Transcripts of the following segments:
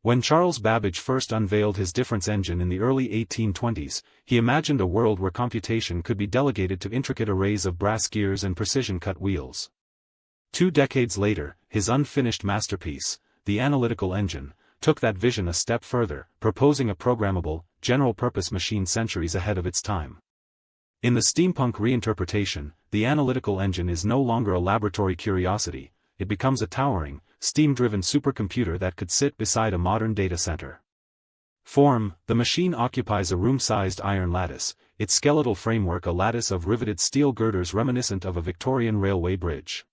When Charles Babbage first unveiled his difference engine in the early 1820s, he imagined a world where computation could be delegated to intricate arrays of brass gears and precision-cut wheels. 2 decades later, his unfinished masterpiece, the Analytical engine, took that vision a step further, proposing a programmable, general-purpose machine centuries ahead of its time. In the steampunk reinterpretation, the Analytical engine is no longer a laboratory curiosity, it becomes a towering, steam-driven supercomputer that could sit beside a modern data center. Form: the machine occupies a room-sized iron lattice, its skeletal framework a lattice of riveted steel girders reminiscent of a Victorian railway bridge.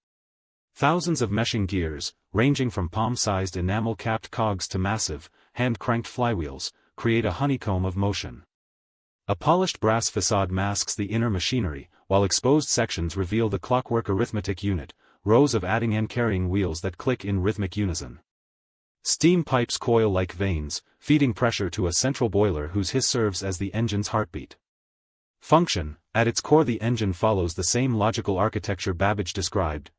Thousands of meshing gears, ranging from palm-sized enamel-capped cogs to massive, hand-cranked flywheels, create a honeycomb of motion. A polished brass facade masks the inner machinery, while exposed sections reveal the clockwork arithmetic unit, rows of adding and carrying wheels that click in rhythmic unison. Steam pipes coil like veins, feeding pressure to a central boiler whose hiss serves as the engine's heartbeat. Function: at its core the engine follows the same logical architecture Babbage described.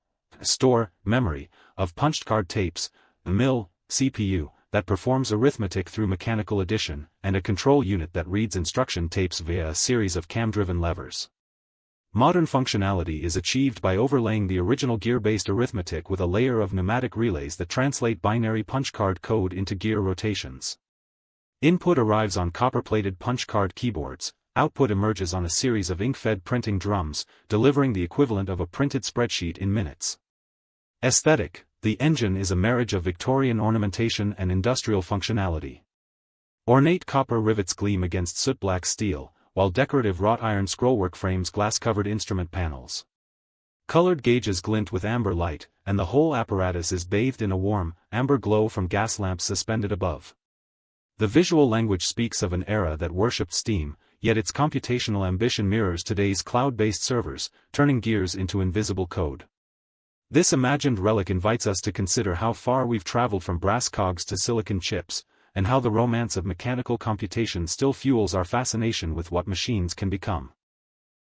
Store, memory, of punched card tapes, a mill, CPU, that performs arithmetic through mechanical addition, and a control unit that reads instruction tapes via a series of cam-driven levers. Modern functionality is achieved by overlaying the original gear-based arithmetic with a layer of pneumatic relays that translate binary punchcard code into gear rotations. Input arrives on copper-plated punchcard keyboards, output emerges on a series of ink-fed printing drums, delivering the equivalent of a printed spreadsheet in minutes. Aesthetic: the engine is a marriage of Victorian ornamentation and industrial functionality. Ornate copper rivets gleam against soot-black steel, while decorative wrought iron scrollwork frames glass-covered instrument panels. Colored gauges glint with amber light, and the whole apparatus is bathed in a warm, amber glow from gas lamps suspended above. The visual language speaks of an era that worshipped steam, yet its computational ambition mirrors today's cloud-based servers, turning gears into invisible code. This imagined relic invites us to consider how far we've traveled from brass cogs to silicon chips, and how the romance of mechanical computation still fuels our fascination with what machines can become.